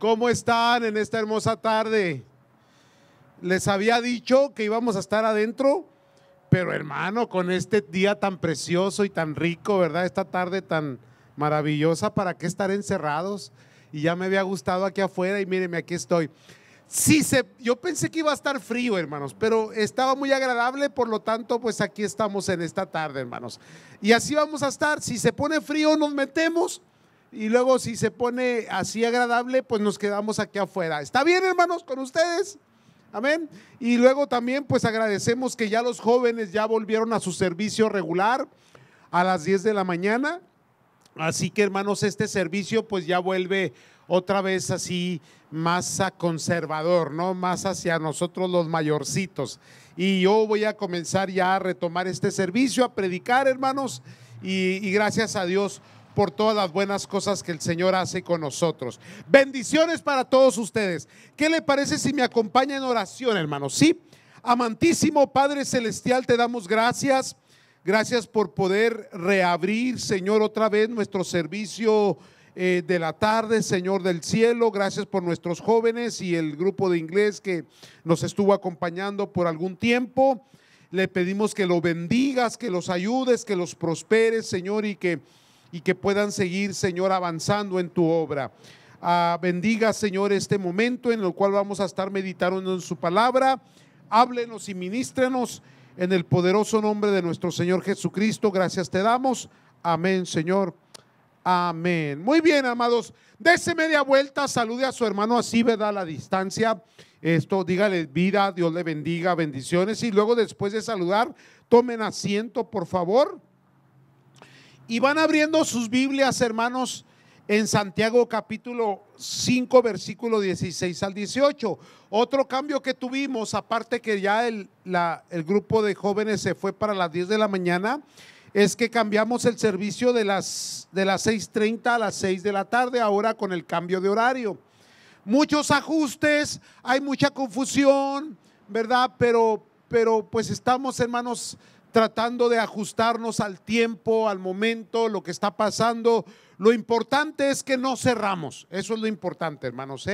¿Cómo están en esta hermosa tarde? Les había dicho que íbamos a estar adentro, pero hermano, con este día tan precioso y tan rico, ¿verdad? Esta tarde tan maravillosa, ¿para qué estar encerrados? Y ya me había gustado aquí afuera y mírenme, aquí estoy. Yo pensé que iba a estar frío, hermanos, pero estaba muy agradable, por lo tanto, pues aquí estamos en esta tarde, hermanos. Y así vamos a estar. Si se pone frío, nos metemos. Y luego si se pone así agradable, pues nos quedamos aquí afuera. ¿Está bien, hermanos, con ustedes? Amén. Y luego también pues agradecemos que ya los jóvenes ya volvieron a su servicio regular a las 10 de la mañana. Así que, hermanos, este servicio pues ya vuelve otra vez así más conservador, ¿no? Más hacia nosotros los mayorcitos. Y yo voy a comenzar ya a retomar este servicio, a predicar, hermanos, y gracias a Dios por todas las buenas cosas que el Señor hace con nosotros. Bendiciones para todos ustedes. ¿Qué le parece si me acompaña en oración, hermanos? Sí, amantísimo Padre Celestial, te damos gracias. Gracias por poder reabrir, Señor, otra vez nuestro servicio de la tarde, Señor del cielo. Gracias por nuestros jóvenes y el grupo de inglés que nos estuvo acompañando por algún tiempo. Le pedimos que lo bendigas, que los ayudes, que los prosperes, Señor, y que puedan seguir, Señor, avanzando en tu obra. Bendiga, Señor, este momento en el cual vamos a estar meditando en su palabra. Háblenos y ministrenos en el poderoso nombre de nuestro Señor Jesucristo. Gracias te damos. Amén, Señor. Amén. Muy bien, amados. Dese media vuelta, salude a su hermano así, ¿verdad? A la distancia. Dígale vida, Dios le bendiga, bendiciones. Y luego, después de saludar, tomen asiento, por favor. Y van abriendo sus Biblias, hermanos, en Santiago capítulo 5, versículo 16 al 18. Otro cambio que tuvimos, aparte que ya el grupo de jóvenes se fue para las 10 de la mañana, es que cambiamos el servicio de las 6:30 a las 6 de la tarde, ahora con el cambio de horario. Muchos ajustes, hay mucha confusión, ¿verdad? Pero pues estamos, hermanos, tratando de ajustarnos al tiempo, al momento, lo que está pasando. Lo importante es que no cerramos, eso es lo importante, hermanos,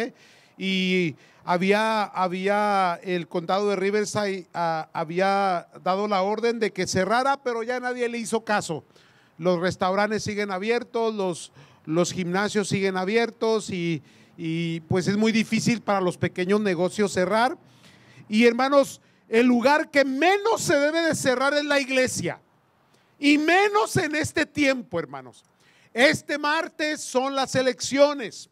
Y había el condado de Riverside había dado la orden de que cerrara, pero ya nadie le hizo caso. Los restaurantes siguen abiertos, los gimnasios siguen abiertos y pues es muy difícil para los pequeños negocios cerrar. Y, hermanos, el lugar que menos se debe de cerrar es la iglesia, y menos en este tiempo, hermanos. Este martes son las elecciones.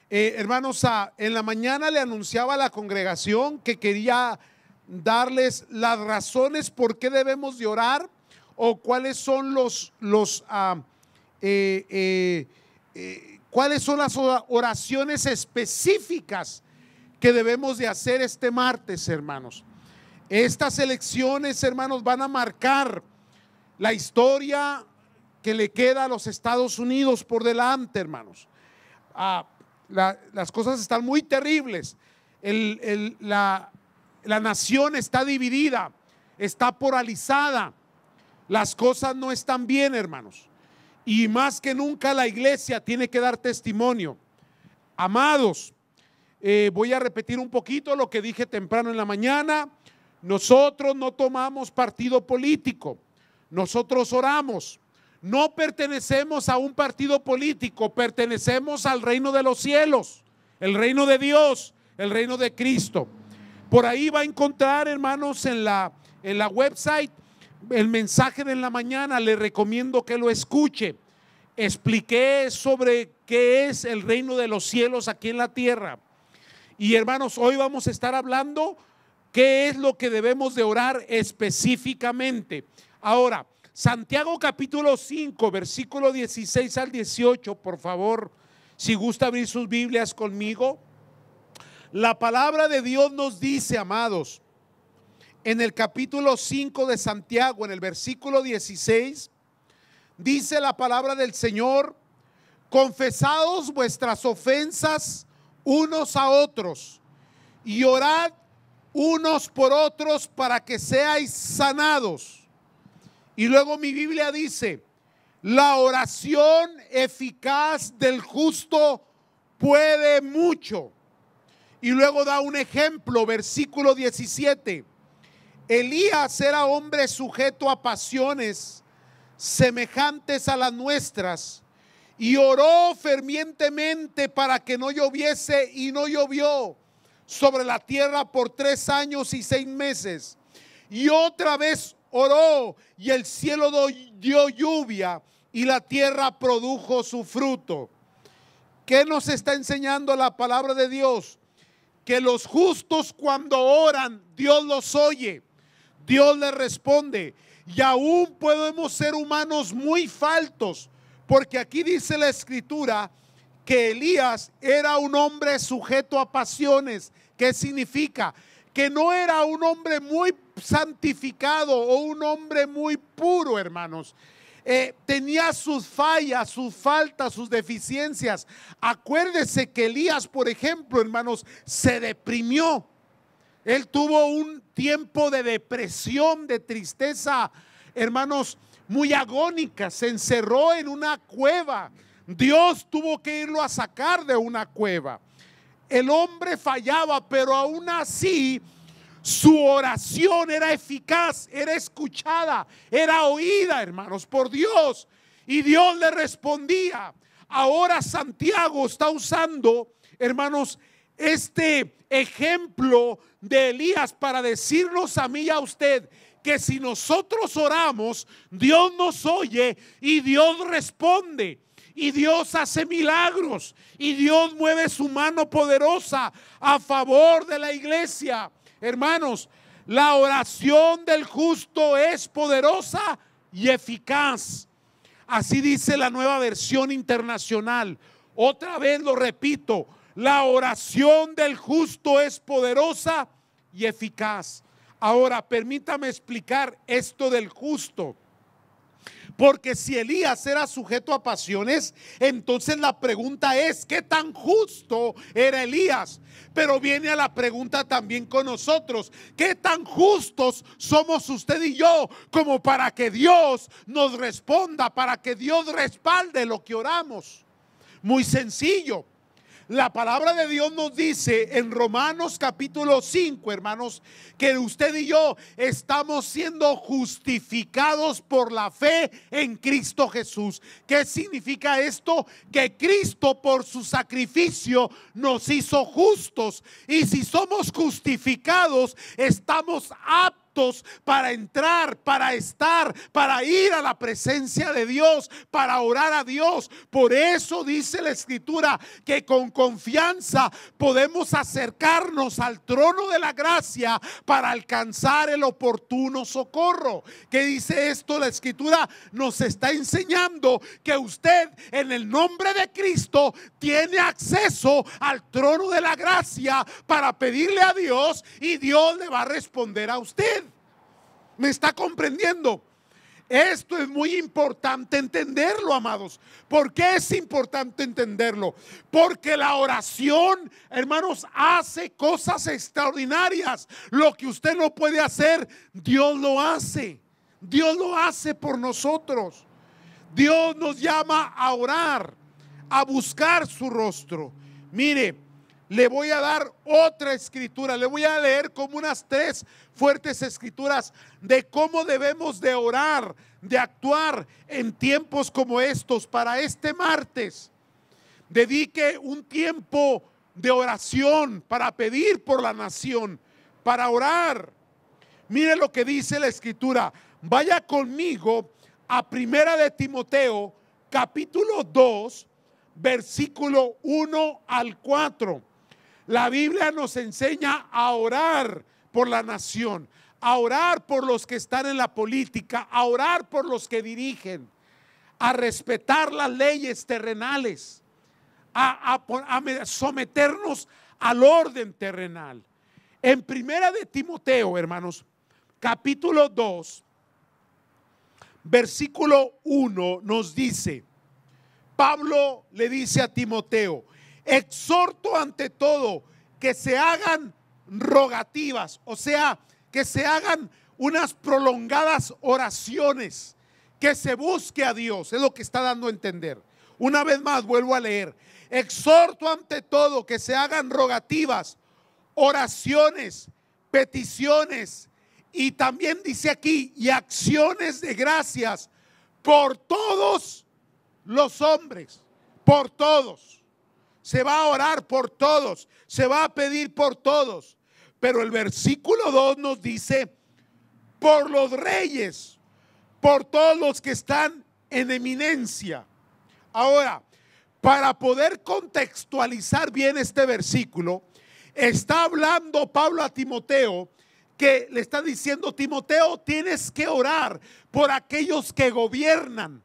Hermanos, en la mañana le anunciaba a la congregación que quería darles las razones por qué debemos de orar, o cuáles son cuáles son las oraciones específicas que debemos de hacer este martes, hermanos. Estas elecciones, hermanos, van a marcar la historia que le queda a los Estados Unidos por delante, hermanos. Las cosas están muy terribles. La nación está dividida, está polarizada. Las cosas no están bien, hermanos. Y más que nunca la iglesia tiene que dar testimonio. Amados, voy a repetir un poquito lo que dije temprano en la mañana. Nosotros no tomamos partido político, nosotros oramos. No pertenecemos a un partido político, pertenecemos al reino de los cielos, el reino de Dios, el reino de Cristo. Por ahí va a encontrar, hermanos, en la website el mensaje de la mañana. Le recomiendo que lo escuche. Expliqué sobre qué es el reino de los cielos aquí en la tierra. Y, hermanos, hoy vamos a estar hablando qué es lo que debemos de orar específicamente. Ahora, Santiago capítulo 5, versículo 16 al 18, por favor, si gusta abrir sus Biblias conmigo. La palabra de Dios nos dice, amados, en el capítulo 5 de Santiago, en el versículo 16, dice la palabra del Señor: confesaos vuestras ofensas unos a otros y orad unos por otros para que seáis sanados. Y luego mi Biblia dice: la oración eficaz del justo puede mucho. Y luego da un ejemplo, versículo 17. Elías era hombre sujeto a pasiones semejantes a las nuestras, y oró fervientemente para que no lloviese, y no llovió sobre la tierra por 3 años y 6 meses. Y otra vez oró, y el cielo dio lluvia, y la tierra produjo su fruto. ¿Qué nos está enseñando la palabra de Dios? Que los justos, cuando oran, Dios los oye, Dios les responde. Y aún podemos ser humanos muy faltos, porque aquí dice la escritura que Elías era un hombre sujeto a pasiones. ¿Qué significa? Que no era un hombre muy santificado o un hombre muy puro, hermanos. Tenía sus fallas, sus faltas, sus deficiencias. Acuérdese que Elías, por ejemplo, hermanos, se deprimió. Él tuvo un tiempo de depresión, de tristeza, hermanos, muy agónica. Se encerró en una cueva. Dios tuvo que irlo a sacar de una cueva. El hombre fallaba, pero aún así su oración era eficaz, era escuchada, era oída, hermanos, por Dios. Y Dios le respondía. Ahora Santiago está usando, hermanos, este ejemplo de Elías para decirnos a mí y a usted que si nosotros oramos, Dios nos oye y Dios responde. Y Dios hace milagros, y Dios mueve su mano poderosa a favor de la iglesia. Hermanos, la oración del justo es poderosa y eficaz. Así dice la Nueva Versión Internacional. Otra vez lo repito, la oración del justo es poderosa y eficaz. Ahora, permítame explicar esto del justo. Porque si Elías era sujeto a pasiones, entonces la pregunta es: ¿qué tan justo era Elías? Pero viene a la pregunta también con nosotros: ¿qué tan justos somos usted y yo como para que Dios nos responda, para que Dios respalde lo que oramos? Muy sencillo. La palabra de Dios nos dice en Romanos capítulo 5, hermanos, que usted y yo estamos siendo justificados por la fe en Cristo Jesús. ¿Qué significa esto? Que Cristo por su sacrificio nos hizo justos. Y si somos justificados, estamos aptos para entrar, para estar, para ir a la presencia de Dios, para orar a Dios. Por eso dice la escritura que con confianza podemos acercarnos al trono de la gracia para alcanzar el oportuno socorro. ¿Qué dice esto? La escritura nos está enseñando que usted, en el nombre de Cristo, tiene acceso al trono de la gracia para pedirle a Dios, y Dios le va a responder a usted. ¿Me está comprendiendo? Esto es muy importante entenderlo, amados. ¿Por qué es importante entenderlo? Porque la oración, hermanos, hace cosas extraordinarias. Lo que usted no puede hacer, Dios lo hace. Dios lo hace por nosotros. Dios nos llama a orar, a buscar su rostro. Mire, le voy a dar otra escritura. Le voy a leer como unas 3 fuertes escrituras de cómo debemos de orar, de actuar en tiempos como estos. Para este martes, dedique un tiempo de oración para pedir por la nación, para orar. Mire lo que dice la escritura. Vaya conmigo a Primera de Timoteo, capítulo 2, versículo 1 al 4. La Biblia nos enseña a orar por la nación, a orar por los que están en la política, a orar por los que dirigen, a respetar las leyes terrenales, a someternos al orden terrenal. En Primera de Timoteo, hermanos, capítulo 2, versículo 1 nos dice, Pablo le dice a Timoteo: exhorto ante todo que se hagan rogativas, o sea, que se hagan unas prolongadas oraciones, que se busque a Dios, es lo que está dando a entender. Una vez más vuelvo a leer. Exhorto ante todo que se hagan rogativas, oraciones, peticiones y también dice aquí, y acciones de gracias por todos los hombres, por todos. Se va a orar por todos, se va a pedir por todos. Pero el versículo 2 nos dice, por los reyes, por todos los que están en eminencia. Ahora, para poder contextualizar bien este versículo, está hablando Pablo a Timoteo, que le está diciendo: Timoteo, tienes que orar por aquellos que gobiernan,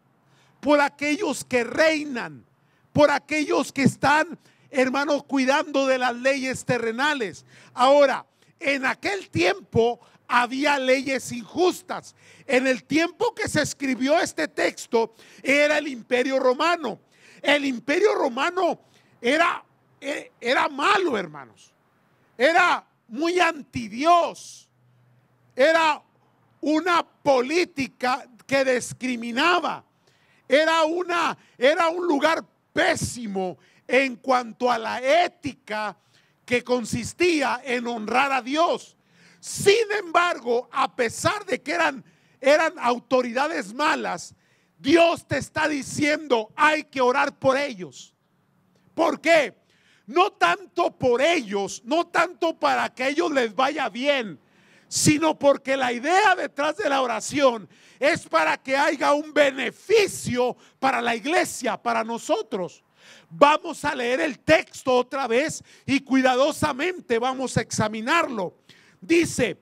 por aquellos que reinan, por aquellos que están, hermanos, cuidando de las leyes terrenales. Ahora, en aquel tiempo había leyes injustas. En el tiempo que se escribió este texto era el Imperio Romano. El Imperio Romano era malo, hermanos. Era muy antidios. Era una política que discriminaba. Era un lugar pésimo en cuanto a la ética que consistía en honrar a Dios. Sin embargo, a pesar de que eran autoridades malas, Dios te está diciendo: hay que orar por ellos. ¿Por qué? No tanto por ellos, no tanto para que a ellos les vaya bien, sino porque la idea detrás de la oración es para que haya un beneficio para la iglesia, para nosotros. Vamos a leer el texto otra vez y cuidadosamente vamos a examinarlo. Dice: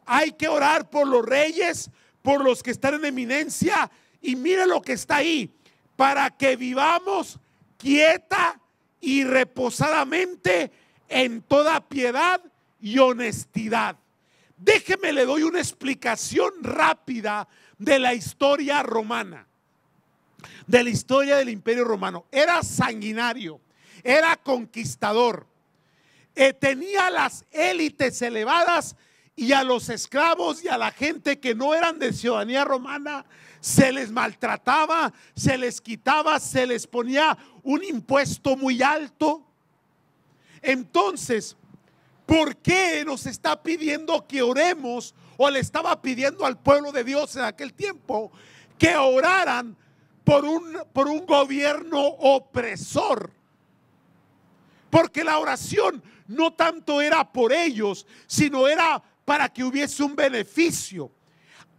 hay que orar por los reyes, por los que están en eminencia, y mire lo que está ahí: para que vivamos quieta y reposadamente en toda piedad y honestidad. Déjeme, le doy una explicación rápida de la historia romana, de la historia del Imperio Romano. Era sanguinario, era conquistador, tenía las élites elevadas, y a los esclavos y a la gente que no eran de ciudadanía romana se les maltrataba, se les quitaba, se les ponía un impuesto muy alto. Entonces, ¿por qué nos está pidiendo que oremos, o le estaba pidiendo al pueblo de Dios en aquel tiempo que oraran por un gobierno opresor? Porque la oración no tanto era por ellos, sino era para que hubiese un beneficio.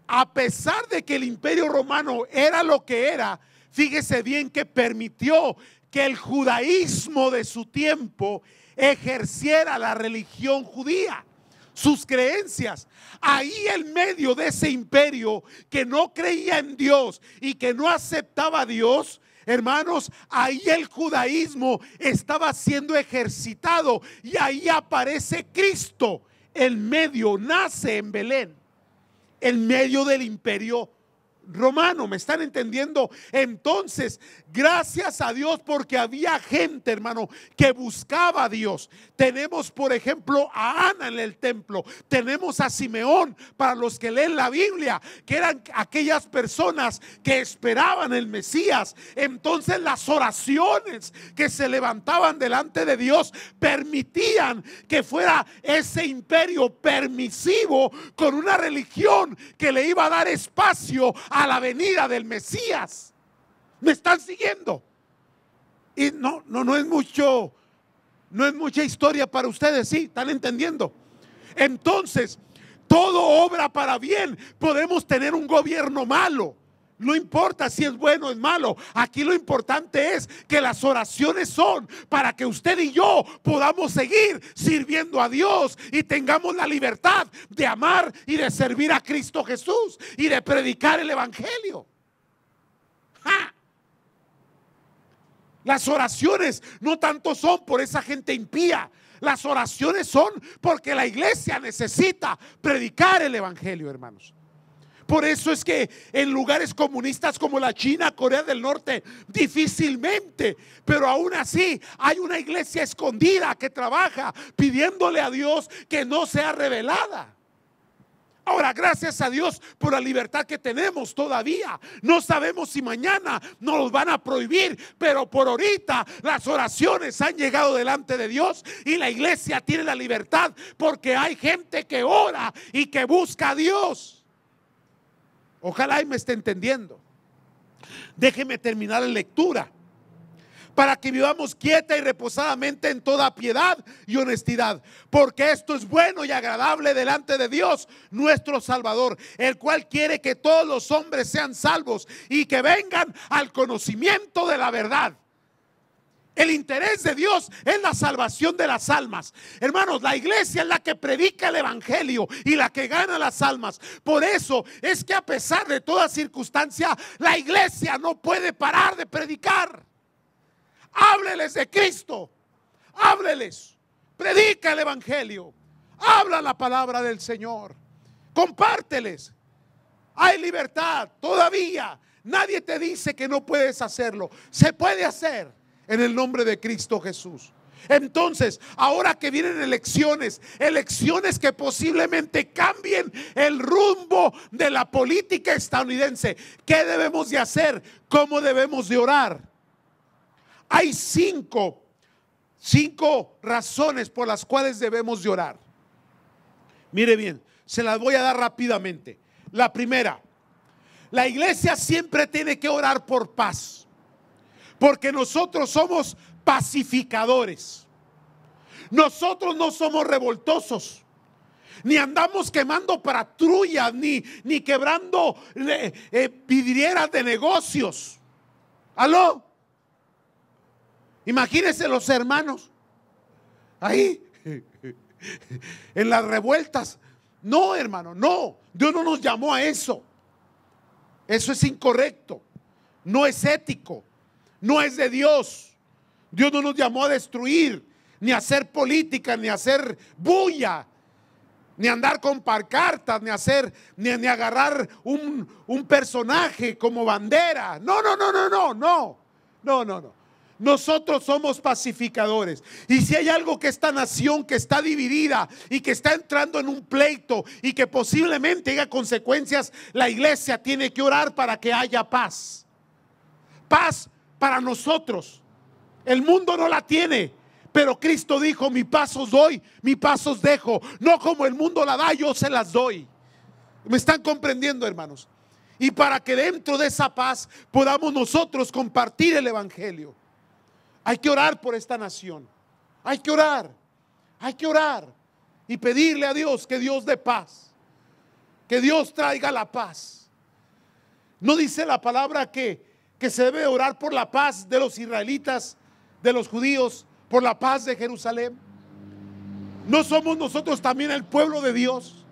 A pesar de que el Imperio Romano era lo que era, fíjese bien que permitió que el judaísmo de su tiempo ejerciera la religión judía, sus creencias. Ahí en medio de ese imperio que no creía en Dios y que no aceptaba a Dios, hermanos, ahí el judaísmo estaba siendo ejercitado, y ahí aparece Cristo en medio, nace en Belén, en medio del Imperio Romano. ¿Me están entendiendo? Entonces, gracias a Dios, porque había gente, hermano, que buscaba a Dios. Tenemos, por ejemplo, a Ana en el templo. Tenemos a Simeón, para los que leen la Biblia, que eran aquellas personas que esperaban el Mesías. Entonces, las oraciones que se levantaban delante de Dios permitían que fuera ese imperio permisivo, con una religión que le iba a dar espacio a la venida del Mesías. ¿Me están siguiendo? Y no es mucha historia para ustedes, ¿sí? ¿Están entendiendo? Entonces, todo obra para bien. Podemos tener un gobierno malo, no importa si es bueno o es malo. Aquí lo importante es que las oraciones son para que usted y yo podamos seguir sirviendo a Dios y tengamos la libertad de amar y de servir a Cristo Jesús y de predicar el evangelio. ¡Ja! Las oraciones no tanto son por esa gente impía. Las oraciones son porque la iglesia necesita predicar el evangelio, hermanos. Por eso es que en lugares comunistas como la China, Corea del Norte, difícilmente, pero aún así hay una iglesia escondida que trabaja pidiéndole a Dios que no sea revelada. Ahora, gracias a Dios por la libertad que tenemos todavía. No sabemos si mañana nos los van a prohibir, pero por ahorita las oraciones han llegado delante de Dios y la iglesia tiene la libertad porque hay gente que ora y que busca a Dios. Ojalá y me esté entendiendo. Déjeme terminar la lectura. Para que vivamos quieta y reposadamente en toda piedad y honestidad, porque esto es bueno y agradable delante de Dios nuestro Salvador, el cual quiere que todos los hombres sean salvos y que vengan al conocimiento de la verdad. El interés de Dios es la salvación de las almas. Hermanos, la iglesia es la que predica el evangelio y la que gana las almas. Por eso es que a pesar de toda circunstancia, la iglesia no puede parar de predicar. Hábleles de Cristo, hábleles, predica el evangelio, habla la palabra del Señor, compárteles. Hay libertad todavía. Nadie te dice que no puedes hacerlo. Se puede hacer en el nombre de Cristo Jesús. Entonces, ahora que vienen elecciones que posiblemente cambien el rumbo de la política estadounidense, ¿qué debemos de hacer? ¿Cómo debemos de orar? Hay cinco razones por las cuales debemos de orar. Mire bien, se las voy a dar rápidamente. La primera, la iglesia siempre tiene que orar por paz, porque nosotros somos pacificadores. Nosotros no somos revoltosos, ni andamos quemando patrullas, ni quebrando vidrieras de negocios. ¿Aló? Imagínense los hermanos ahí en las revueltas. No, hermano, no. Dios no nos llamó a eso. Eso es incorrecto. No es ético. No es de Dios. Dios no nos llamó a destruir, ni a hacer política, ni a hacer bulla, ni a andar con pancartas, ni agarrar un personaje como bandera. No. Nosotros somos pacificadores. Y si hay algo que esta nación que está dividida y que está entrando en un pleito y que posiblemente haya consecuencias, la iglesia tiene que orar para que haya paz. Paz para nosotros. El mundo no la tiene, pero Cristo dijo: mi paz os doy, mi paz os dejo. No como el mundo la da, yo se las doy. ¿Me están comprendiendo, hermanos? Y para que dentro de esa paz podamos nosotros compartir el evangelio. Hay que orar por esta nación. Hay que orar y pedirle a Dios que Dios dé paz, que Dios traiga la paz. ¿No dice la palabra que se debe orar por la paz de los israelitas, de los judíos, por la paz de Jerusalén? ¿No somos nosotros también el pueblo de Dios?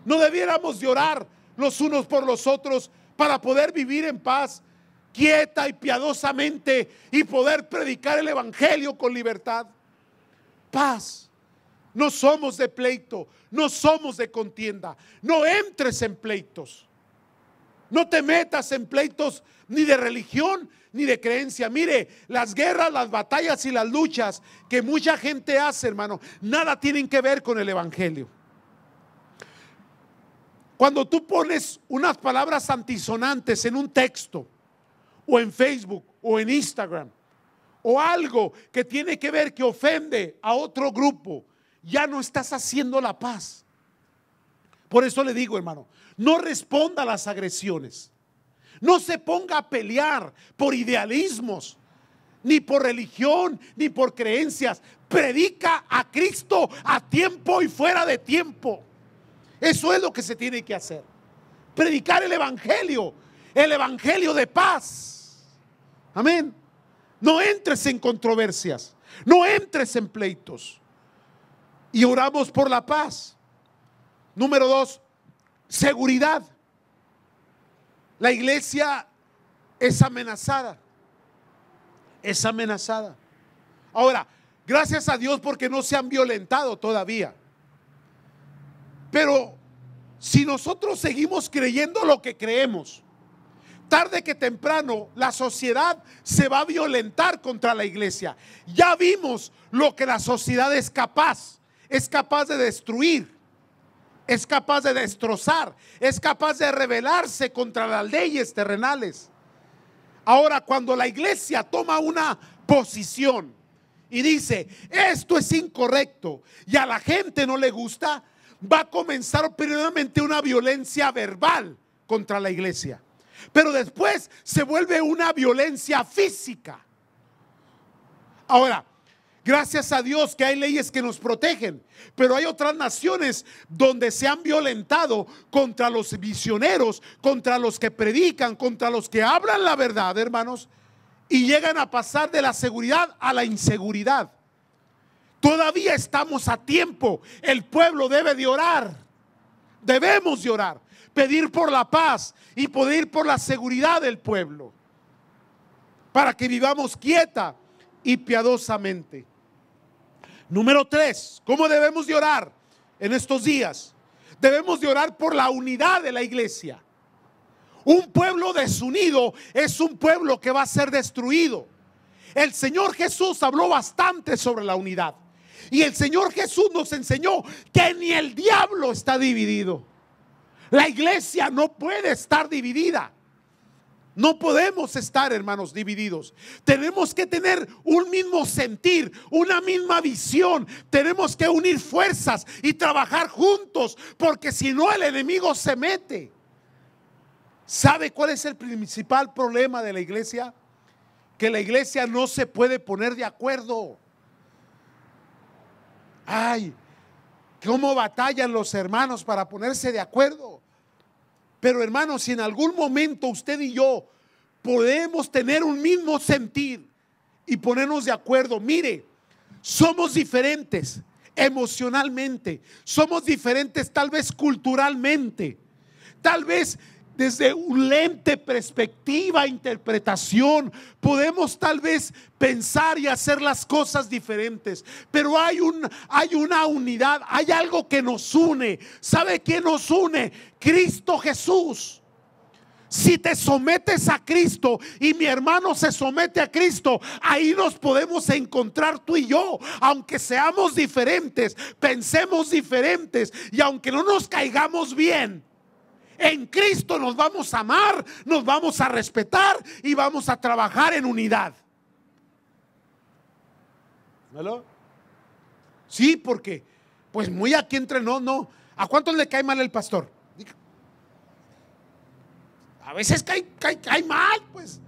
¿No debiéramos de orar los unos por los otros para poder vivir en paz, quieta y piadosamente, y poder predicar el evangelio con libertad? Paz. No somos de pleito, no somos de contienda. No entres en pleitos. No te metas en pleitos ni de religión ni de creencia. Mire, las guerras, las batallas y las luchas que mucha gente hace, hermano, nada tienen que ver con el evangelio. Cuando tú pones unas palabras antisonantes en un texto, o en Facebook, o en Instagram, o algo que tiene que ver, que ofende a otro grupo, ya no estás haciendo la paz. Por eso le digo, hermano, no responda a las agresiones. No se ponga a pelear por idealismos, ni por religión, ni por creencias. Predica a Cristo a tiempo y fuera de tiempo. Eso es lo que se tiene que hacer. Predicar el evangelio de paz. Amén. No entres en controversias, no entres en pleitos. Y oramos por la paz. Número 2, seguridad. La iglesia es amenazada. Es amenazada. Ahora, gracias a Dios porque no se han violentado todavía. Pero si nosotros seguimos creyendo lo que creemos, tarde que temprano la sociedad se va a violentar contra la iglesia. Ya vimos lo que la sociedad es capaz de destruir. es capaz de destrozar, es capaz de rebelarse contra las leyes terrenales. Ahora, cuando la iglesia toma una posición y dice, esto es incorrecto, y a la gente no le gusta, va a comenzar primeramente una violencia verbal contra la iglesia, pero después se vuelve una violencia física. Ahora, gracias a Dios que hay leyes que nos protegen, pero hay otras naciones donde se han violentado contra los misioneros, contra los que predican, contra los que hablan la verdad, hermanos, y llegan a pasar de la seguridad a la inseguridad. Todavía estamos a tiempo. El pueblo debe de orar. Debemos de orar, pedir por la paz y pedir por la seguridad del pueblo, para que vivamos quieta y piadosamente. Número 3, ¿cómo debemos de orar en estos días? Debemos de orar por la unidad de la iglesia. Un pueblo desunido es un pueblo que va a ser destruido. El Señor Jesús habló bastante sobre la unidad, y el Señor Jesús nos enseñó que ni el diablo está dividido. La iglesia no puede estar dividida. No podemos estar, hermanos, divididos. Tenemos que tener un mismo sentir, una misma visión. Tenemos que unir fuerzas y trabajar juntos, porque si no, el enemigo se mete. ¿Sabe cuál es el principal problema de la iglesia? Que la iglesia no se puede poner de acuerdo. Ay, cómo batallan los hermanos para ponerse de acuerdo. Pero hermanos, si en algún momento usted y yo podemos tener un mismo sentir y ponernos de acuerdo, mire, somos diferentes emocionalmente, somos diferentes tal vez culturalmente, tal vez desde un lente, perspectiva, interpretación, podemos tal vez pensar y hacer las cosas diferentes, pero hay una unidad, hay algo que nos une. ¿Sabe quién nos une? Cristo Jesús. Si te sometes a Cristo y mi hermano se somete a Cristo, ahí nos podemos encontrar tú y yo. Aunque seamos diferentes, pensemos diferentes, y aunque no nos caigamos bien, en Cristo nos vamos a amar, nos vamos a respetar y vamos a trabajar en unidad. ¿Aló? Sí, porque pues muy aquí entre no. ¿A cuántos le cae mal el pastor? A veces cae mal, pues.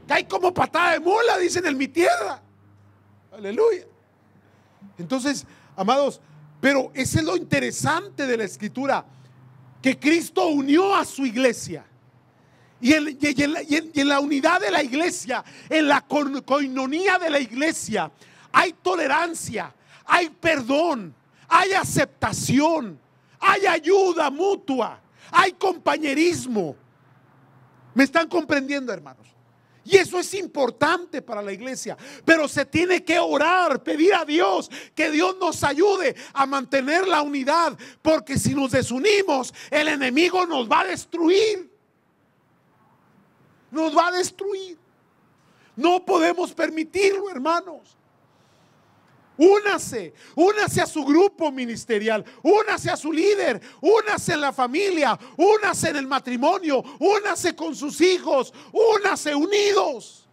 Cae como patada de mula, dicen en mi tierra. Aleluya. Entonces, amados, pero ese es lo interesante de la escritura, que Cristo unió a su iglesia. Y en la unidad de la iglesia, en la coinonía de la iglesia, hay tolerancia, hay perdón, hay aceptación, hay ayuda mutua, hay compañerismo. ¿Me están comprendiendo, hermanos? Y eso es importante para la iglesia, pero se tiene que orar, pedir a Dios que Dios nos ayude a mantener la unidad, porque si nos desunimos, el enemigo nos va a destruir. Nos va a destruir. No podemos permitirlo, hermanos. Únase a su grupo ministerial, únase a su líder, únase en la familia, únase en el matrimonio, únase con sus hijos, únase unidos.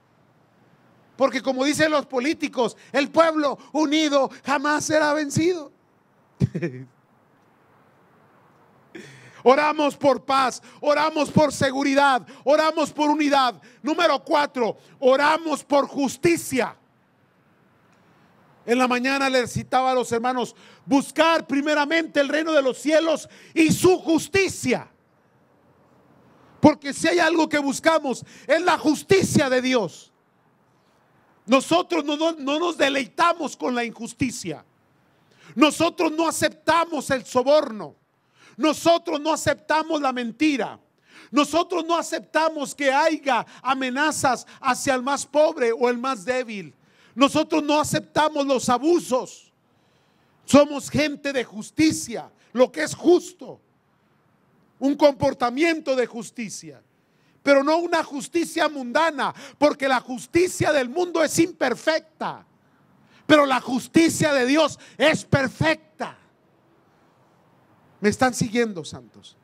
Porque como dicen los políticos, el pueblo unido jamás será vencido. Oramos por paz, oramos por seguridad, oramos por unidad. Número 4, oramos por justicia. En la mañana les citaba a los hermanos, buscar primeramente el reino de los cielos y su justicia. Porque si hay algo que buscamos, es la justicia de Dios. Nosotros no nos deleitamos con la injusticia. Nosotros no aceptamos el soborno. Nosotros no aceptamos la mentira. Nosotros no aceptamos que haya amenazas hacia el más pobre o el más débil. Nosotros no aceptamos los abusos. Somos gente de justicia, lo que es justo. Un comportamiento de justicia, pero no una justicia mundana, porque la justicia del mundo es imperfecta, pero la justicia de Dios es perfecta. ¿Me están siguiendo, santos?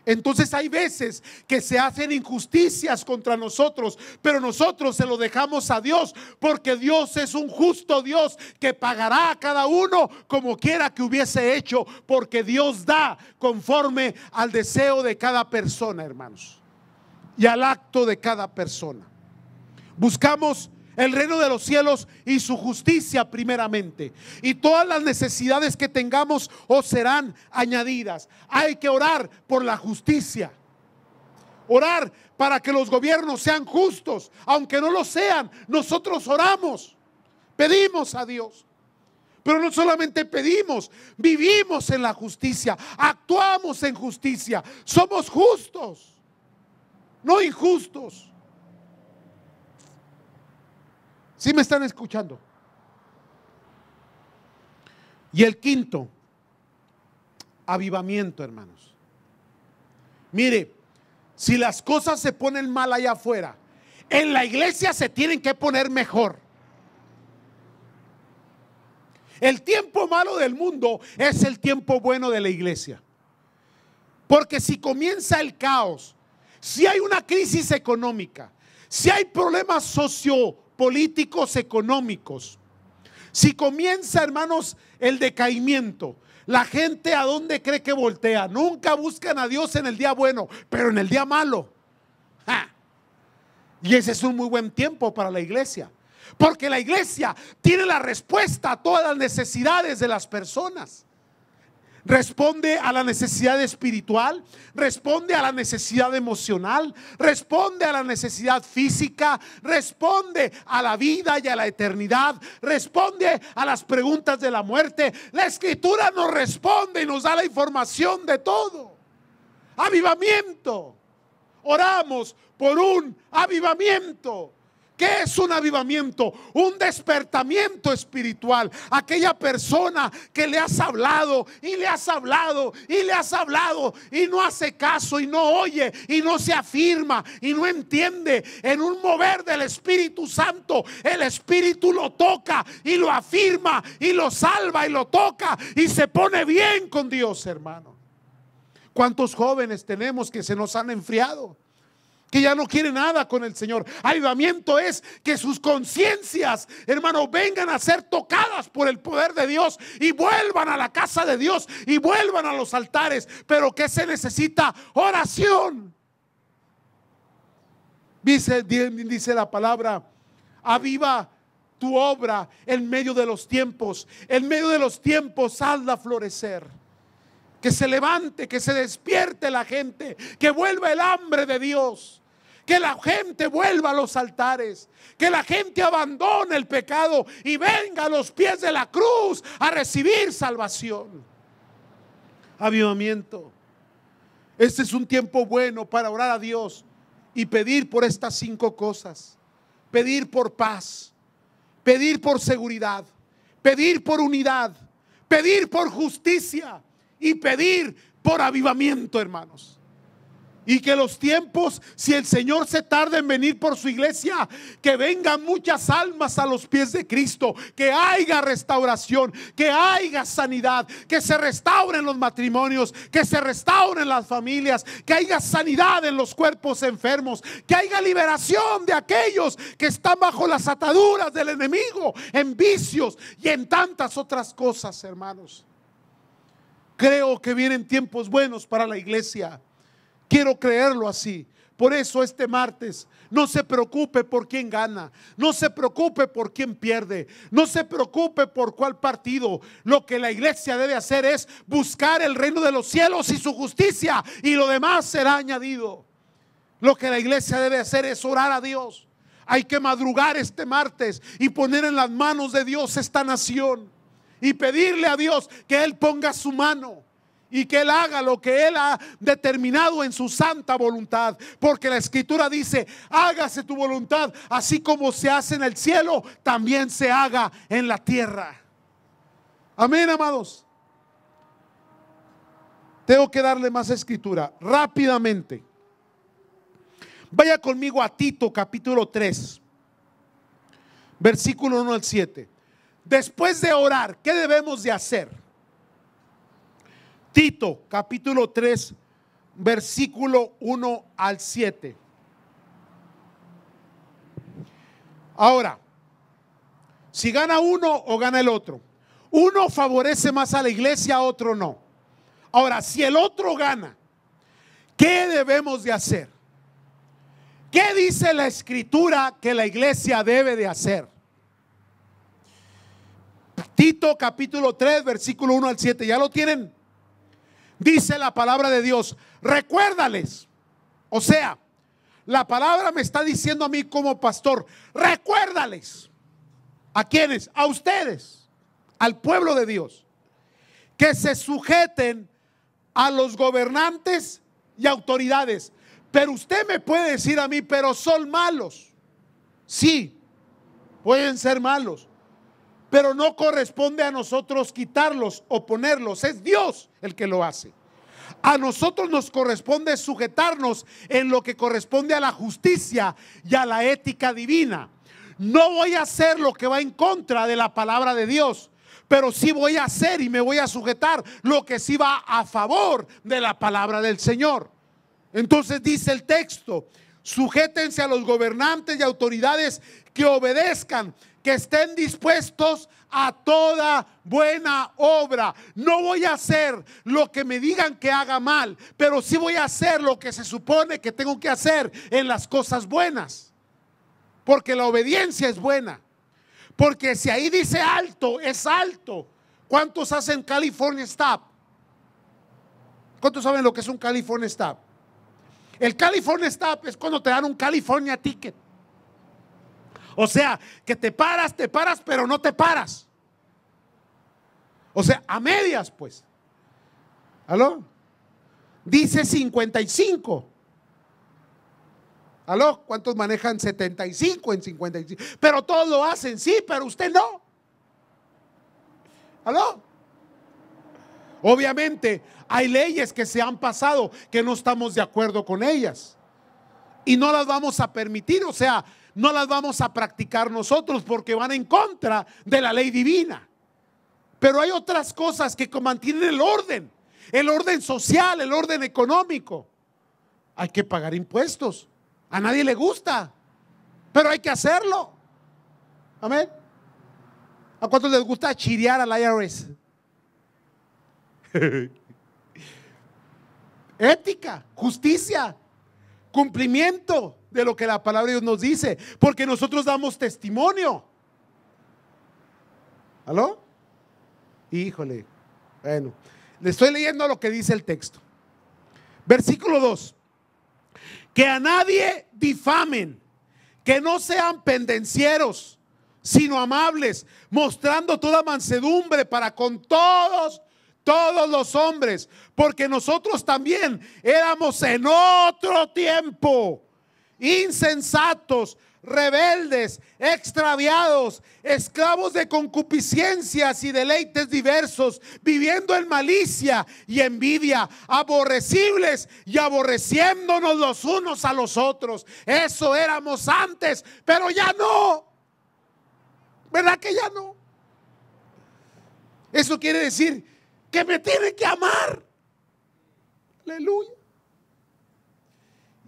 Entonces hay veces que se hacen injusticias contra nosotros, pero nosotros se lo dejamos a Dios, porque Dios es un justo Dios que pagará a cada uno como quiera que hubiese hecho, porque Dios da conforme al deseo de cada persona, hermanos, y al acto de cada persona. Buscamos el reino de los cielos y su justicia primeramente, y todas las necesidades que tengamos os serán añadidas. Hay que orar por la justicia, orar para que los gobiernos sean justos. Aunque no lo sean, nosotros oramos, pedimos a Dios. Pero no solamente pedimos, vivimos en la justicia, actuamos en justicia, somos justos, no injustos. ¿Sí me están escuchando? Y el quinto, avivamiento, hermanos. Mire, si las cosas se ponen mal allá afuera, en la iglesia se tienen que poner mejor. El tiempo malo del mundo es el tiempo bueno de la iglesia. Porque si comienza el caos, si hay una crisis económica, si hay problemas sociopolíticos económicos, si comienza, hermanos, el decaimiento, la gente ¿a dónde cree que voltea? Nunca buscan a Dios en el día bueno, pero en el día malo. ¡Ja! Y ese es un muy buen tiempo para la iglesia, porque la iglesia tiene la respuesta a todas las necesidades de las personas. Responde a la necesidad espiritual, responde a la necesidad emocional, responde a la necesidad física, responde a la vida y a la eternidad, responde a las preguntas de la muerte. La escritura nos responde y nos da la información de todo. Avivamiento. Oramos por un avivamiento. ¿Qué es un avivamiento? Un despertamiento espiritual. Aquella persona que le has hablado y le has hablado y le has hablado y no hace caso y no oye y no se afirma y no entiende. En un mover del Espíritu Santo, el Espíritu lo toca y lo afirma y lo salva y lo toca y se pone bien con Dios, hermano. ¿Cuántos jóvenes tenemos que se nos han enfriado? Que ya no quiere nada con el Señor. Avivamiento es que sus conciencias, hermano, vengan a ser tocadas por el poder de Dios y vuelvan a la casa de Dios y vuelvan a los altares. Pero ¿qué se necesita? Oración. Dice la palabra: aviva tu obra en medio de los tiempos. En medio de los tiempos hazla florecer. Que se levante, que se despierte la gente, que vuelva el hambre de Dios. Que la gente vuelva a los altares, que la gente abandone el pecado y venga a los pies de la cruz a recibir salvación. Avivamiento. Este es un tiempo bueno para orar a Dios y pedir por estas 5 cosas: pedir por paz, pedir por seguridad, pedir por unidad, pedir por justicia y pedir por avivamiento, hermanos. Y que los tiempos, si el Señor se tarda en venir por su iglesia, que vengan muchas almas a los pies de Cristo, que haya restauración, que haya sanidad, que se restauren los matrimonios, que se restauren las familias, que haya sanidad en los cuerpos enfermos, que haya liberación de aquellos que están bajo las ataduras del enemigo, en vicios y en tantas otras cosas, hermanos. Creo que vienen tiempos buenos para la iglesia. Quiero creerlo así. Por eso este martes no se preocupe por quién gana, no se preocupe por quién pierde, no se preocupe por cuál partido. Lo que la iglesia debe hacer es buscar el reino de los cielos y su justicia, y lo demás será añadido. Lo que la iglesia debe hacer es orar a Dios. Hay que madrugar este martes y poner en las manos de Dios esta nación y pedirle a Dios que Él ponga su mano y que Él haga lo que Él ha determinado en su santa voluntad. Porque la escritura dice: hágase tu voluntad, así como se hace en el cielo, también se haga en la tierra. Amén, amados. Tengo que darle más escritura rápidamente. Vaya conmigo a Tito capítulo 3, versículo 1 al 7. Después de orar, ¿qué debemos de hacer? Tito, capítulo 3, versículo 1 al 7. Ahora, si gana uno o gana el otro, uno favorece más a la iglesia, otro no. Ahora, si el otro gana, ¿qué debemos de hacer? ¿Qué dice la escritura que la iglesia debe de hacer? Tito capítulo 3, versículo 1 al 7, ¿ya lo tienen? Dice la palabra de Dios, recuérdales. O sea, la palabra me está diciendo a mí como pastor, recuérdales. ¿A quiénes? A ustedes, al pueblo de Dios, que se sujeten a los gobernantes y autoridades. Pero usted me puede decir a mí, pero son malos. Sí, pueden ser malos, pero no corresponde a nosotros quitarlos o ponerlos. Es Dios el que lo hace. A nosotros nos corresponde sujetarnos en lo que corresponde a la justicia y a la ética divina. No voy a hacer lo que va en contra de la palabra de Dios, pero sí voy a hacer y me voy a sujetar lo que sí va a favor de la palabra del Señor. Entonces dice el texto, sujétense a los gobernantes y autoridades, que obedezcan, que estén dispuestos a toda buena obra. No voy a hacer lo que me digan que haga mal, pero sí voy a hacer lo que se supone que tengo que hacer en las cosas buenas, porque la obediencia es buena. Porque si ahí dice alto, es alto. ¿Cuántos hacen California Stop? ¿Cuántos saben lo que es un California Stop? El California Stop es cuando te dan un California Ticket. O sea, que te paras, pero no te paras. O sea, a medias, pues. ¿Aló? Dice 55. ¿Aló? ¿Cuántos manejan 75 en 55? Pero todos lo hacen, sí, pero usted no. ¿Aló? Obviamente hay leyes que se han pasado que no estamos de acuerdo con ellas y no las vamos a permitir, o sea, no las vamos a practicar nosotros porque van en contra de la ley divina. Pero hay otras cosas que mantienen el orden social, el orden económico. Hay que pagar impuestos. A nadie le gusta, pero hay que hacerlo. Amén. ¿A cuántos les gusta chirear al IRS? Ética, justicia, cumplimiento de lo que la palabra de Dios nos dice, porque nosotros damos testimonio. ¿Aló? Híjole. Bueno, le estoy leyendo lo que dice el texto. Versículo 2. Que a nadie difamen, que no sean pendencieros, sino amables, mostrando toda mansedumbre para con todos los hombres, porque nosotros también éramos en otro tiempo insensatos, rebeldes, extraviados, esclavos de concupiscencias y deleites diversos, viviendo en malicia y envidia, aborrecibles y aborreciéndonos los unos a los otros. Eso éramos antes, pero ya no. ¿Verdad que ya no? Eso quiere decir que me tiene que amar. Aleluya.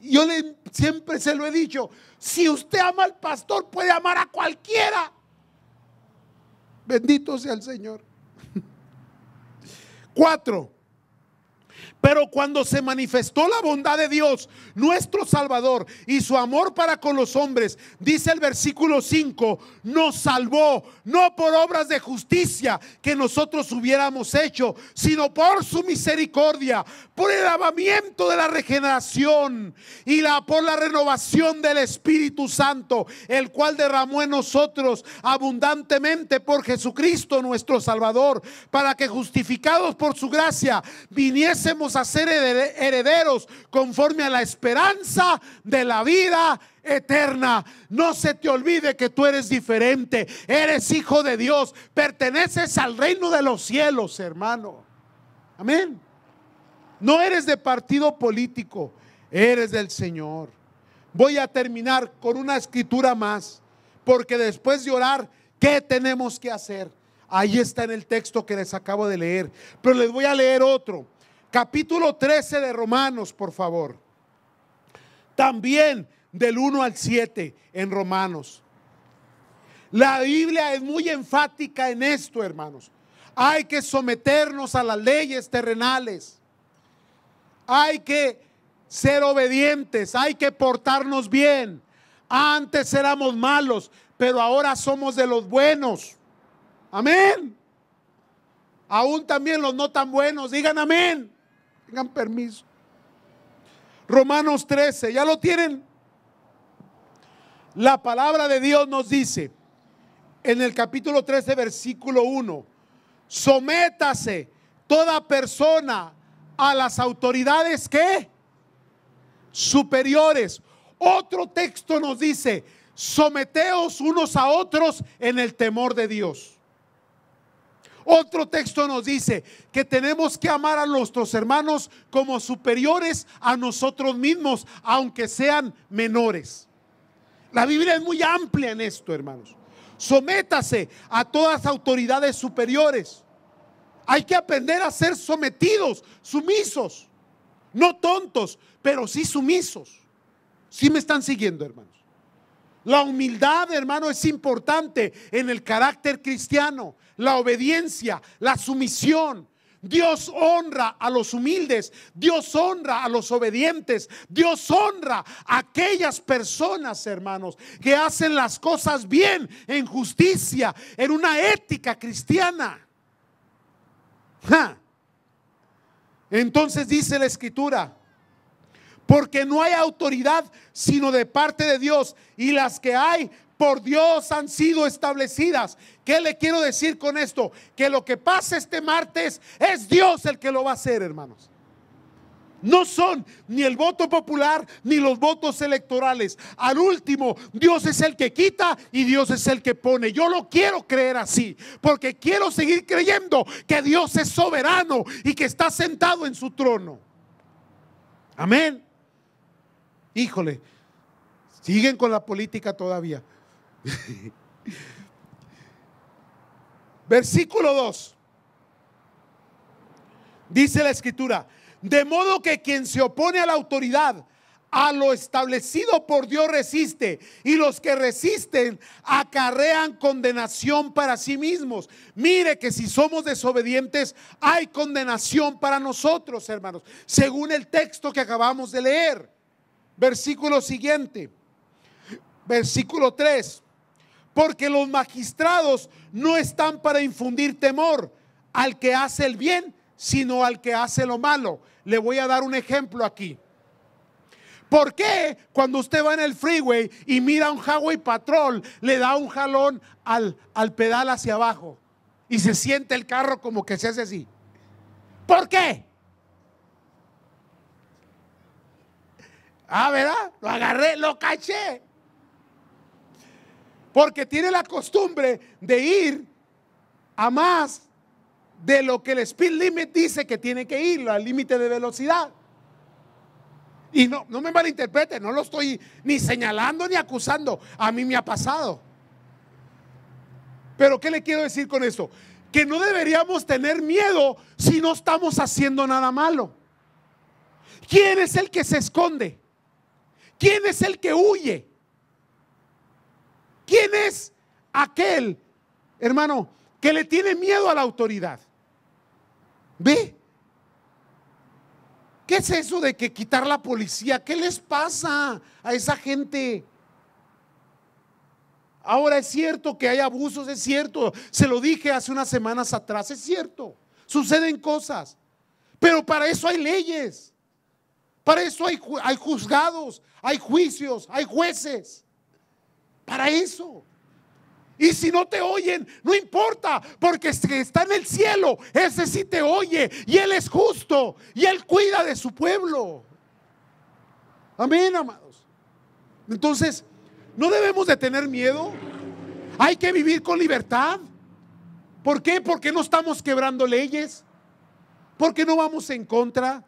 Yo siempre se lo he dicho, si usted ama al pastor, puede amar a cualquiera. Bendito sea el Señor. 4. Pero cuando se manifestó la bondad de Dios, nuestro Salvador, y su amor para con los hombres, dice el versículo 5, nos salvó, no por obras de justicia que nosotros hubiéramos hecho, sino por su misericordia, por el lavamiento de la regeneración y por la renovación del Espíritu Santo, el cual derramó en nosotros abundantemente por Jesucristo nuestro Salvador, para que justificados por su gracia viniésemos a ser herederos conforme a la esperanza de la vida eterna. No se te olvide que tú eres diferente, eres hijo de Dios, perteneces al reino de los cielos, hermano. Amén. No eres de partido político, eres del Señor. Voy a terminar con una escritura más, porque después de orar, ¿qué tenemos que hacer? Ahí está en el texto que les acabo de leer, pero les voy a leer otro. Capítulo 13 de Romanos, por favor. También del 1 al 7 en Romanos. La Biblia es muy enfática en esto, hermanos. Hay que someternos a las leyes terrenales. Hay que ser obedientes, hay que portarnos bien. Antes éramos malos, pero ahora somos de los buenos. Amén. Aún también los no tan buenos, digan amén. Tengan permiso. Romanos 13, ¿ya lo tienen? La palabra de Dios nos dice en el capítulo 13, versículo 1: sométase toda persona a las autoridades que superiores. Otro texto nos dice: someteos unos a otros en el temor de Dios. Otro texto nos dice que tenemos que amar a nuestros hermanos como superiores a nosotros mismos, aunque sean menores. La Biblia es muy amplia en esto, hermanos. Sométase a todas las autoridades superiores. Hay que aprender a ser sometidos, sumisos. No tontos, pero sí sumisos. ¿Sí me están siguiendo, hermanos? La humildad, hermano, es importante en el carácter cristiano. La obediencia, la sumisión. Dios honra a los humildes, Dios honra a los obedientes, Dios honra a aquellas personas, hermanos, que hacen las cosas bien, en justicia, en una ética cristiana. Entonces dice la Escritura: porque no hay autoridad sino de parte de Dios, y las que hay por Dios han sido establecidas. ¿Qué le quiero decir con esto? Que lo que pasa este martes es Dios el que lo va a hacer, hermanos. No son ni el voto popular ni los votos electorales. Al último, Dios es el que quita y Dios es el que pone. Yo lo quiero creer así, porque quiero seguir creyendo que Dios es soberano y que está sentado en su trono. Amén. Híjole, siguen con la política todavía. Versículo 2. Dice la Escritura: de modo que quien se opone a la autoridad, a lo establecido por Dios resiste, y los que resisten acarrean condenación para sí mismos. Mire que si somos desobedientes hay condenación para nosotros, hermanos, según el texto que acabamos de leer. Versículo siguiente, versículo 3: porque los magistrados no están para infundir temor al que hace el bien, sino al que hace lo malo. Le voy a dar un ejemplo aquí. ¿Por qué cuando usted va en el freeway y mira un highway patrol, le da un jalón al pedal hacia abajo y se siente el carro como que se hace así? ¿Por qué? ¿Verdad? Lo agarré, lo caché. Porque tiene la costumbre de ir a más de lo que el speed limit dice que tiene que ir, al límite de velocidad. Y no me malinterpreten, no lo estoy ni señalando ni acusando. A mí me ha pasado. Pero ¿qué le quiero decir con esto? Que no deberíamos tener miedo si no estamos haciendo nada malo. ¿Quién es el que se esconde? ¿Quién es el que huye? ¿Quién es aquel, hermano, que le tiene miedo a la autoridad? ¿Ve? ¿Qué es eso de que quitar la policía? ¿Qué les pasa a esa gente? Ahora es cierto que hay abusos, es cierto. Se lo dije hace unas semanas atrás, es cierto. Suceden cosas. Pero para eso hay leyes. Para eso hay juzgados, hay juicios, hay jueces. Para eso. Y si no te oyen, no importa, porque el que está en el cielo, ese sí te oye, y Él es justo, y Él cuida de su pueblo. Amén, amados. Entonces, no debemos de tener miedo. Hay que vivir con libertad. ¿Por qué? Porque no estamos quebrando leyes. Porque no vamos en contra.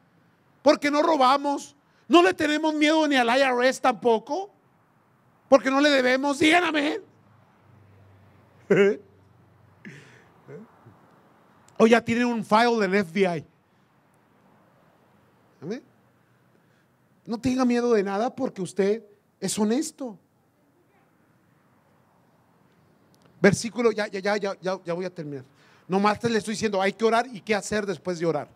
Porque no robamos. No le tenemos miedo ni al IRS tampoco. Porque no le debemos. Digan amén. O ya tienen un file del FBI. No tenga miedo de nada porque usted es honesto. Versículo, ya voy a terminar. Nomás te le estoy diciendo, hay que orar y qué hacer después de orar.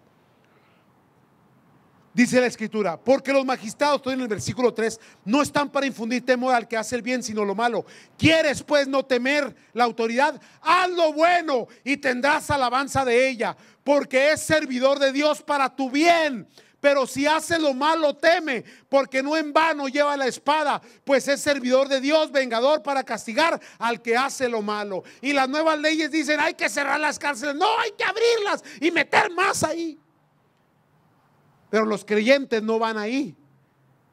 Dice la escritura, porque los magistrados, estoy en el versículo 3, no están para infundir temor al que hace el bien, sino lo malo. ¿Quieres pues no temer la autoridad? Haz lo bueno y tendrás alabanza de ella, porque es servidor de Dios para tu bien. Pero si hace lo malo, teme, porque no en vano lleva la espada, pues es servidor de Dios, vengador para castigar al que hace lo malo. Y las nuevas leyes dicen, hay que cerrar las cárceles. No, hay que abrirlas y meter más ahí. Pero los creyentes no van ahí,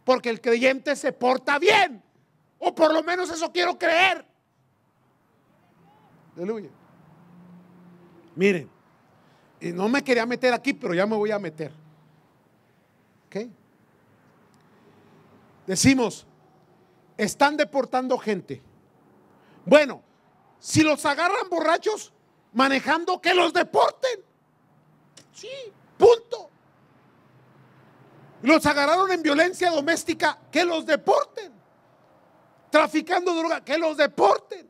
porque el creyente se porta bien, o por lo menos eso quiero creer. Aleluya. Miren, y no me quería meter aquí, pero ya me voy a meter. ¿Ok? Decimos, están deportando gente. Bueno, si los agarran borrachos manejando, que los deporten. Sí, punto. Los agarraron en violencia doméstica, que los deporten. Traficando droga, que los deporten.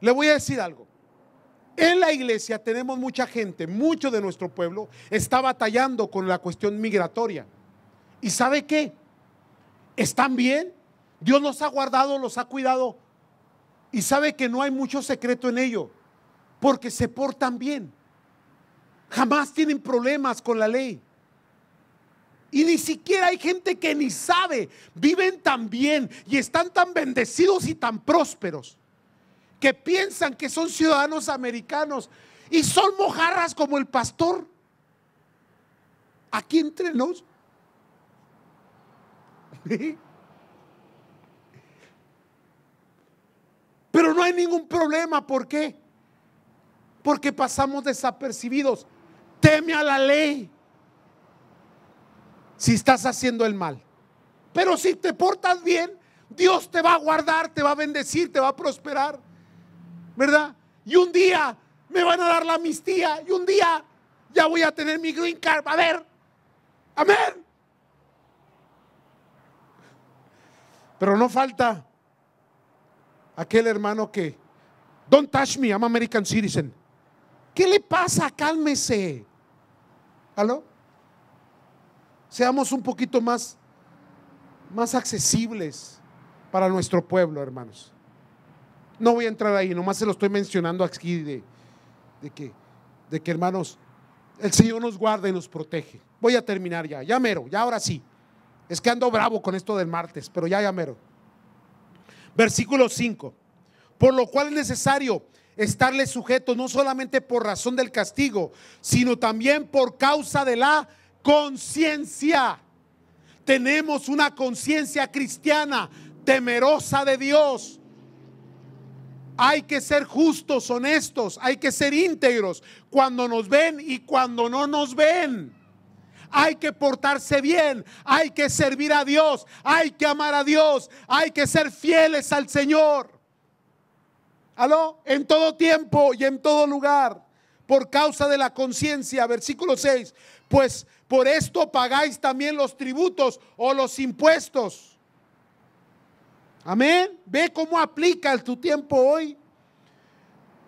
Le voy a decir algo. En la iglesia tenemos mucha gente, mucho de nuestro pueblo está batallando con la cuestión migratoria. ¿Y sabe qué? ¿Están bien? Dios los ha guardado, los ha cuidado. Y sabe que no hay mucho secreto en ello, porque se portan bien. Jamás tienen problemas con la ley. Y ni siquiera hay gente que ni sabe, viven tan bien y están tan bendecidos y tan prósperos, que piensan que son ciudadanos americanos y son mojarras como el pastor. Aquí entre nos. Pero no hay ningún problema. ¿Por qué? Porque pasamos desapercibidos. Teme a la ley si estás haciendo el mal. Pero si te portas bien, Dios te va a guardar, te va a bendecir, te va a prosperar, ¿verdad? Y un día me van a dar la amnistía y un día ya voy a tener mi green card. A ver, amén. Pero no falta aquel hermano que, don't touch me, I'm American citizen. ¿Qué le pasa? Cálmese. ¿Aló? Seamos un poquito más accesibles para nuestro pueblo, hermanos. No voy a entrar ahí, nomás se lo estoy mencionando aquí de que, hermanos, el Señor nos guarda y nos protege. Voy a terminar ya mero, ya ahora sí. Es que ando bravo con esto del martes, pero ya mero. Versículo 5. Por lo cual es necesario estarle sujeto, no solamente por razón del castigo, sino también por causa de la conciencia. Tenemos una conciencia cristiana temerosa de Dios. Hay que ser justos, honestos, hay que ser íntegros cuando nos ven y cuando no nos ven. Hay que portarse bien, hay que servir a Dios, hay que amar a Dios, hay que ser fieles al Señor. ¿Aló? En todo tiempo y en todo lugar, por causa de la conciencia. Versículo 6. Pues por esto pagáis también los tributos o los impuestos. Amén. Ve cómo aplica tu tiempo hoy.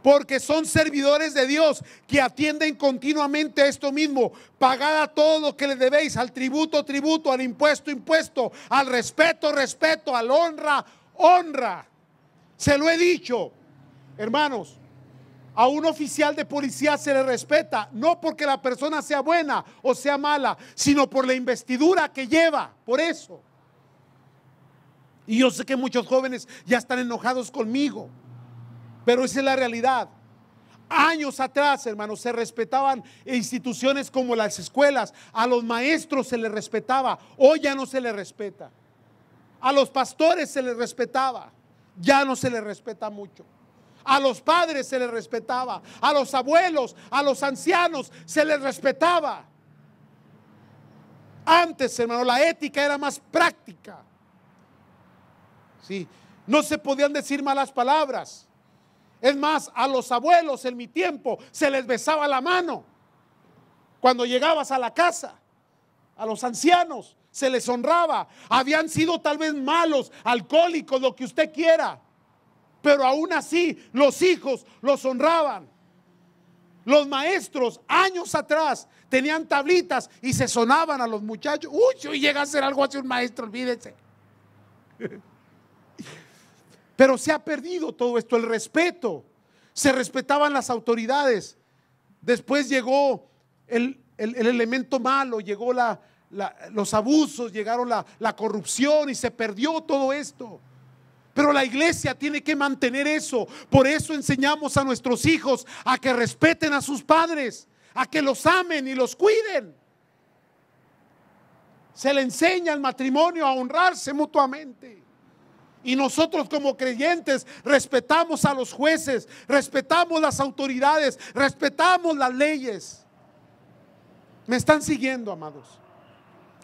Porque son servidores de Dios que atienden continuamente a esto mismo. Pagad a todo lo que le debéis, al tributo, tributo, al impuesto, impuesto, al respeto, respeto, al honra, honra. Se lo he dicho, hermanos. A un oficial de policía se le respeta, no porque la persona sea buena o sea mala, sino por la investidura que lleva, por eso. Y yo sé que muchos jóvenes ya están enojados conmigo, pero esa es la realidad. Años atrás, hermanos, se respetaban instituciones como las escuelas, a los maestros se les respetaba, hoy ya no se les respeta. A los pastores se les respetaba, ya no se les respeta mucho. A los padres se les respetaba, a los abuelos, a los ancianos se les respetaba. Antes, hermano, la ética era más práctica. Sí, no se podían decir malas palabras. Es más, a los abuelos en mi tiempo se les besaba la mano cuando llegabas a la casa. A los ancianos se les honraba. Habían sido tal vez malos, alcohólicos, lo que usted quiera, pero aún así los hijos los honraban. Los maestros años atrás tenían tablitas y se sonaban a los muchachos. Uy, si hoy llega a hacer algo así un maestro, olvídense. Pero se ha perdido todo esto, el respeto. Se respetaban las autoridades. Después llegó el elemento malo, llegó los abusos, llegaron la corrupción y se perdió todo esto. Pero la iglesia tiene que mantener eso. Por eso enseñamos a nuestros hijos a que respeten a sus padres, a que los amen y los cuiden. Se le enseña al matrimonio a honrarse mutuamente. Y nosotros como creyentes respetamos a los jueces, respetamos las autoridades, respetamos las leyes. ¿Me están siguiendo, amados?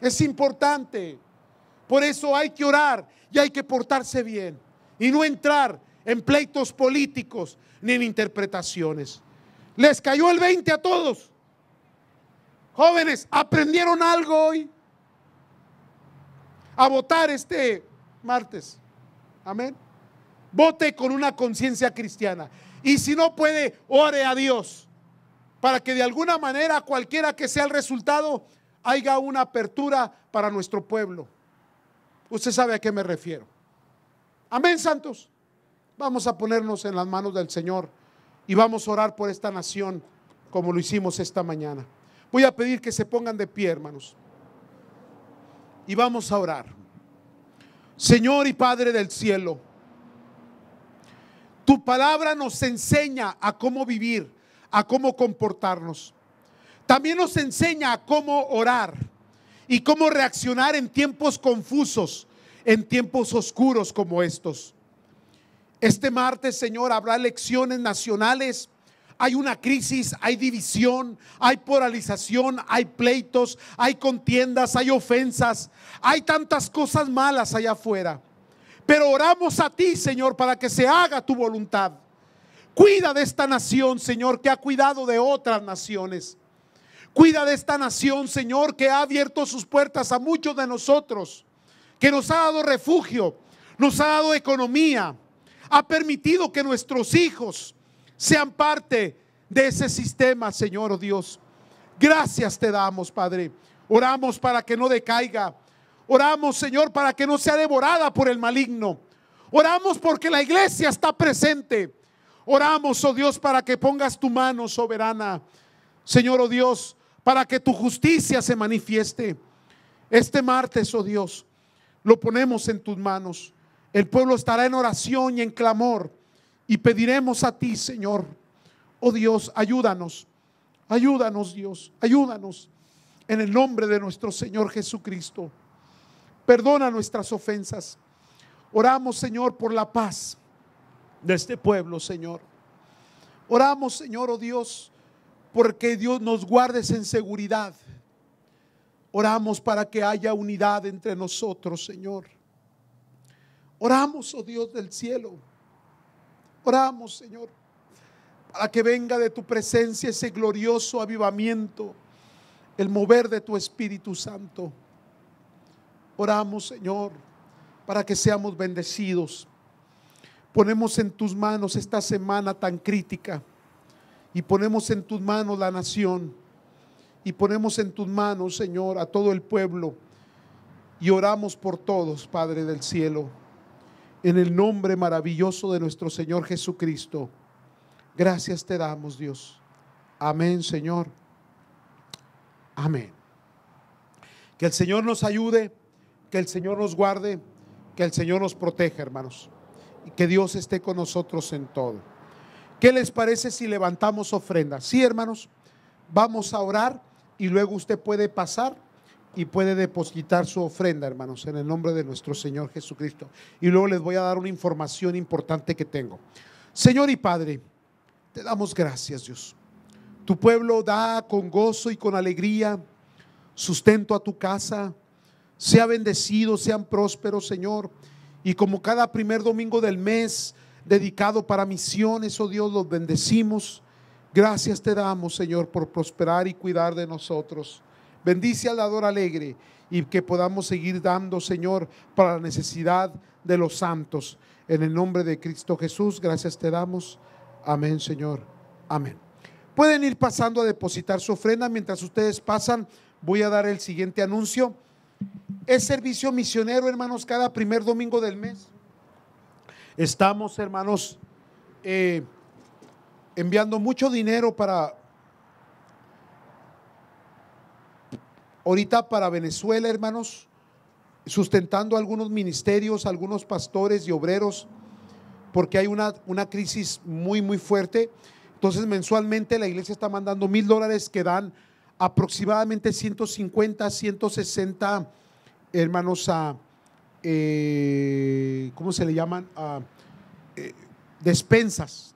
Es importante. Por eso hay que orar y hay que portarse bien y no entrar en pleitos políticos ni en interpretaciones. Les cayó el 20 a todos. Jóvenes, ¿aprendieron algo hoy? A votar este martes. Amén. Vote con una conciencia cristiana. Y si no puede, ore a Dios para que de alguna manera, cualquiera que sea el resultado, haya una apertura para nuestro pueblo. Usted sabe a qué me refiero. Amén, santos. Vamos a ponernos en las manos del Señor y vamos a orar por esta nación como lo hicimos esta mañana. Voy a pedir que se pongan de pie, hermanos, y vamos a orar. Señor y Padre del cielo, tu palabra nos enseña a cómo vivir, a cómo comportarnos. También nos enseña a cómo orar y cómo reaccionar en tiempos confusos, en tiempos oscuros como estos. Este martes, Señor, habrá elecciones nacionales. Hay una crisis, hay división, hay polarización, hay pleitos, hay contiendas, hay ofensas, hay tantas cosas malas allá afuera. Pero oramos a ti, Señor, para que se haga tu voluntad. Cuida de esta nación, Señor, que ha cuidado de otras naciones. Cuida de esta nación, Señor, que ha abierto sus puertas a muchos de nosotros, que nos ha dado refugio, nos ha dado economía, ha permitido que nuestros hijos sean parte de ese sistema, Señor, oh Dios. Gracias te damos, Padre. Oramos para que no decaiga. Oramos, Señor, para que no sea devorada por el maligno. Oramos porque la iglesia está presente. Oramos, oh Dios, para que pongas tu mano soberana, Señor, oh Dios, para que tu justicia se manifieste. Este martes, oh Dios, lo ponemos en tus manos. El pueblo estará en oración y en clamor y pediremos a ti, Señor, oh Dios, ayúdanos, ayúdanos, Dios, ayúdanos en el nombre de nuestro Señor Jesucristo. Perdona nuestras ofensas. Oramos, Señor, por la paz de este pueblo, Señor. Oramos, Señor, oh Dios, porque Dios nos guardes en seguridad. Oramos para que haya unidad entre nosotros, Señor. Oramos, oh Dios del cielo. Oramos, Señor, para que venga de tu presencia ese glorioso avivamiento, el mover de tu Espíritu Santo. Oramos, Señor, para que seamos bendecidos. Ponemos en tus manos esta semana tan crítica y ponemos en tus manos la nación y ponemos en tus manos, Señor, a todo el pueblo y oramos por todos, Padre del cielo, en el nombre maravilloso de nuestro Señor Jesucristo. Gracias te damos, Dios. Amén, Señor. Amén. Que el Señor nos ayude, que el Señor nos guarde, que el Señor nos proteja, hermanos, y que Dios esté con nosotros en todo. ¿Qué les parece si levantamos ofrenda? Sí, hermanos, vamos a orar y luego usted puede pasar y puede depositar su ofrenda, hermanos, en el nombre de nuestro Señor Jesucristo. Y luego les voy a dar una información importante que tengo. Señor y Padre, te damos gracias, Dios. Tu pueblo da con gozo y con alegría sustento a tu casa. Sea bendecido, sean prósperos, Señor. Y como cada primer domingo del mes dedicado para misiones, oh Dios, los bendecimos. Gracias te damos, Señor, por prosperar y cuidar de nosotros. Bendice al dador alegre y que podamos seguir dando, Señor, para la necesidad de los santos. En el nombre de Cristo Jesús, gracias te damos. Amén, Señor. Amén. Pueden ir pasando a depositar su ofrenda. Mientras ustedes pasan, voy a dar el siguiente anuncio. Es servicio misionero, hermanos, cada primer domingo del mes. Estamos, hermanos, enviando mucho dinero ahorita para Venezuela, hermanos, sustentando algunos ministerios, algunos pastores y obreros, porque hay una crisis muy fuerte. Entonces mensualmente la iglesia está mandando $1,000 que dan aproximadamente 150, 160 hermanos ¿cómo se le llaman? Despensas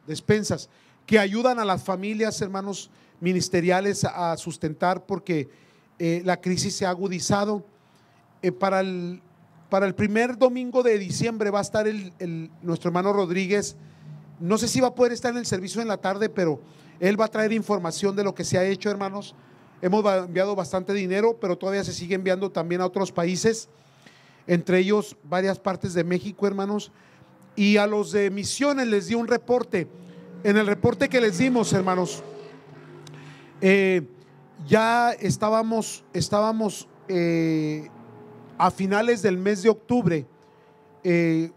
que ayudan a las familias, hermanos, ministeriales a sustentar, porque la crisis se ha agudizado. Para el primer domingo de diciembre va a estar nuestro hermano Rodríguez. No sé si va a poder estar en el servicio en la tarde, pero él va a traer información de lo que se ha hecho, hermanos. Hemos enviado bastante dinero, pero todavía se sigue enviando también a otros países, entre ellos varias partes de México, hermanos. Y a los de misiones les di un reporte. En el reporte que les dimos, hermanos, ya estábamos a finales del mes de octubre,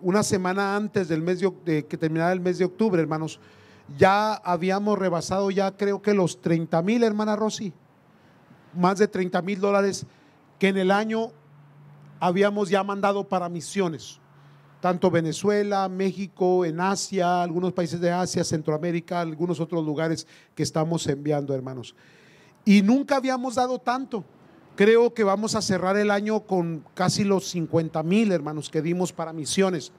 una semana antes del mes de que terminara el mes de octubre, hermanos, ya habíamos rebasado ya creo que los 30,000, hermana Rosy, más de $30,000 que en el año habíamos ya mandado para misiones, tanto Venezuela, México, en Asia, algunos países de Asia, Centroamérica, algunos otros lugares que estamos enviando, hermanos. Y nunca habíamos dado tanto. Creo que vamos a cerrar el año con casi los 50,000, hermanos, que dimos para misiones.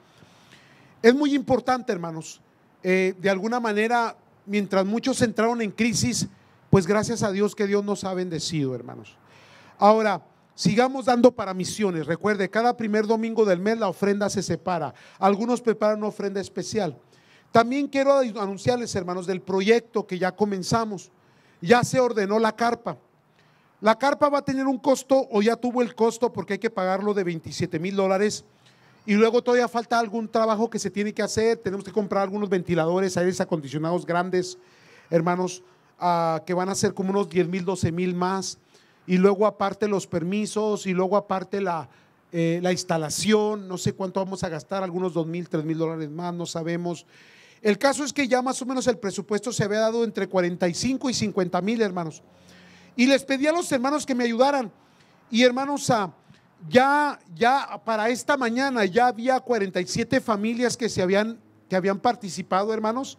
Es muy importante, hermanos. De alguna manera, mientras muchos entraron en crisis, pues gracias a Dios que Dios nos ha bendecido, hermanos. Ahora, sigamos dando para misiones. Recuerde, cada primer domingo del mes la ofrenda se separa. Algunos preparan una ofrenda especial. También quiero anunciarles, hermanos, del proyecto que ya comenzamos. Ya se ordenó la carpa. La carpa va a tener un costo, o ya tuvo el costo, porque hay que pagarlo, de $27,000. Y luego todavía falta algún trabajo que se tiene que hacer. Tenemos que comprar algunos ventiladores, aires acondicionados grandes, hermanos, que van a ser como unos 10,000, 12,000 más. Y luego aparte los permisos, y luego aparte la instalación. No sé cuánto vamos a gastar, algunos $2,000, $3,000 más, no sabemos. El caso es que ya más o menos el presupuesto se había dado entre 45 y 50,000, hermanos. Y les pedí a los hermanos que me ayudaran. Y hermanos, ya para esta mañana ya había 47 familias que habían participado, hermanos.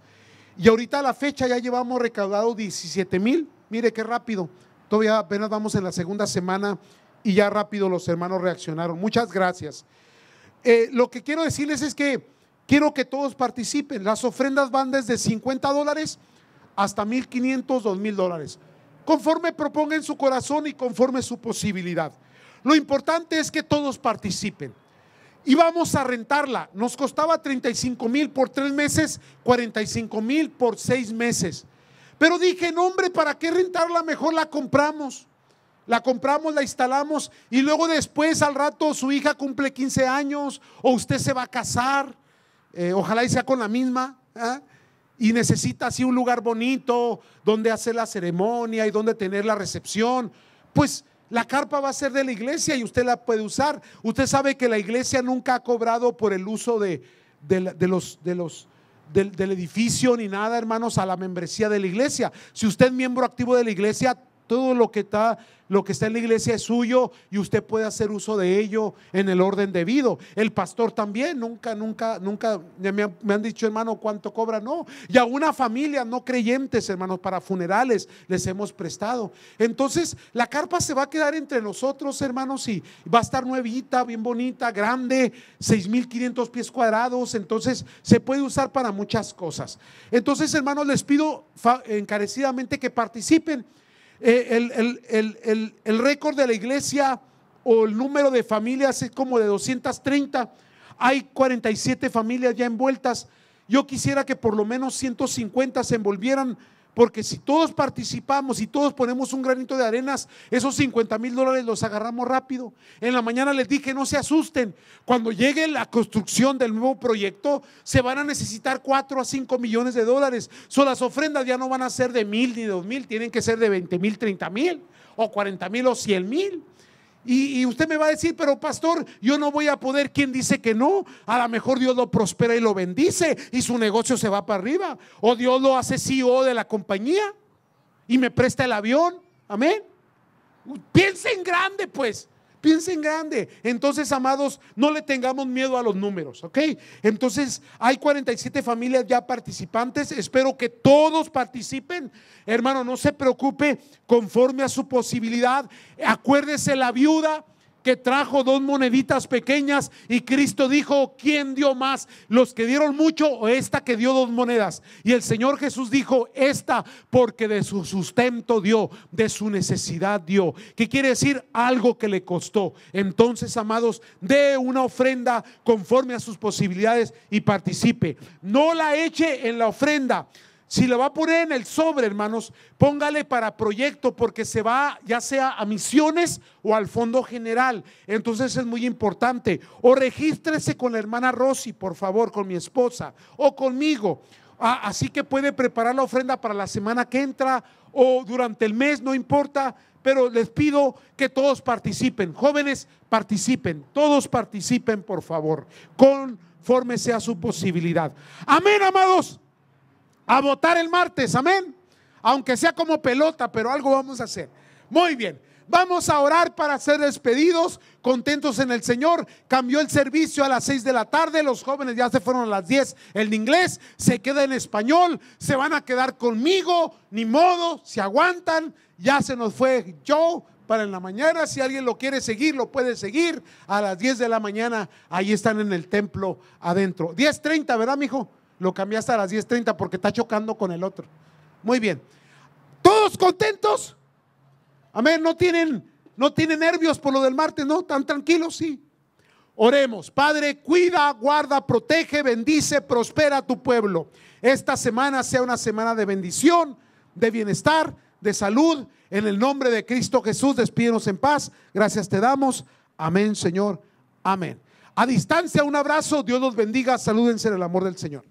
Y ahorita a la fecha ya llevamos recaudado 17,000. Mire qué rápido. Todavía apenas vamos en la segunda semana y ya rápido los hermanos reaccionaron. Muchas gracias. Lo que quiero decirles es que quiero que todos participen. Las ofrendas van desde $50 hasta $1,500, $2,000. Conforme proponga en su corazón y conforme su posibilidad. Lo importante es que todos participen. Y vamos a rentarla. Nos costaba 35,000 por 3 meses, 45,000 por 6 meses. Pero dije, no, hombre, ¿para qué rentarla? Mejor la compramos. La compramos, la instalamos, y luego después al rato su hija cumple 15 años o usted se va a casar, ojalá y sea con la misma, y necesita así un lugar bonito donde hacer la ceremonia y donde tener la recepción. Pues la carpa va a ser de la iglesia y usted la puede usar. Usted sabe que la iglesia nunca ha cobrado por el uso del edificio ni nada, hermanos, a la membresía de la iglesia. Si usted es miembro activo de la iglesia, todo lo que está en la iglesia es suyo y usted puede hacer uso de ello en el orden debido. El pastor también, nunca me han dicho, hermano, ¿cuánto cobra? No. Y a una familia no creyentes, hermanos, para funerales les hemos prestado. Entonces la carpa se va a quedar entre nosotros, hermanos, y va a estar nuevita, bien bonita, grande, 6,500 pies cuadrados. Entonces se puede usar para muchas cosas. Entonces, hermanos, les pido encarecidamente que participen. El récord de la iglesia o el número de familias es como de 230. Hay 47 familias ya envueltas. Yo quisiera que por lo menos 150 se envolvieran Porque si todos participamos y todos ponemos un granito de arenas, esos $50,000 los agarramos rápido. En la mañana les dije, no se asusten. Cuando llegue la construcción del nuevo proyecto, se van a necesitar 4 a 5 millones de dólares. Las ofrendas ya no van a ser de 1,000 ni 2,000, tienen que ser de 20,000, 30,000 o 40,000 o 100,000. Y usted me va a decir, pero pastor, yo no voy a poder. ¿Quién dice que no? A lo mejor Dios lo prospera y lo bendice y su negocio se va para arriba. O Dios lo hace CEO de la compañía y me presta el avión. Amén. Piensa en grande, pues. Piensa en grande. Entonces, amados, no le tengamos miedo a los números, ¿ok? Entonces, hay 47 familias ya participantes. Espero que todos participen. Hermano, no se preocupe, conforme a su posibilidad. Acuérdese la viuda que trajo 2 moneditas pequeñas y Cristo dijo, ¿quién dio más? ¿Los que dieron mucho o esta que dio 2 monedas? Y el Señor Jesús dijo, esta, porque de su sustento dio, de su necesidad dio. ¿Qué quiere decir? Algo que le costó. Entonces, amados, dé una ofrenda conforme a sus posibilidades y participe. No la eche en la ofrenda. Si lo va a poner en el sobre, hermanos, póngale para proyecto, porque se va ya sea a misiones o al fondo general. Entonces es muy importante. O regístrese con la hermana Rosy, por favor, con mi esposa o conmigo. Así que puede preparar la ofrenda para la semana que entra o durante el mes, no importa. Pero les pido que todos participen. Jóvenes, participen. Todos participen, por favor, conforme sea su posibilidad. Amén, amados. A votar el martes, amén. Aunque sea como pelota, pero algo vamos a hacer. Muy bien, vamos a orar para ser despedidos, contentos en el Señor. Cambió el servicio a las 6 de la tarde. Los jóvenes ya se fueron a las 10. El inglés se queda en español. Se van a quedar conmigo, ni modo, se aguantan. Ya se nos fue Joe para en la mañana. Si alguien lo quiere seguir, lo puede seguir a las 10 de la mañana. Ahí están en el templo adentro. 10:30, ¿verdad, mijo? Lo cambiaste a las 10:30 porque está chocando con el otro. Muy bien. ¿Todos contentos? Amén. ¿No tienen nervios por lo del martes? ¿No? ¿Tan tranquilos? Sí. Oremos. Padre, cuida, guarda, protege, bendice, prospera a tu pueblo. Esta semana sea una semana de bendición, de bienestar, de salud. En el nombre de Cristo Jesús, despídenos en paz. Gracias te damos. Amén, Señor. Amén. A distancia, un abrazo. Dios los bendiga. Salúdense en el amor del Señor.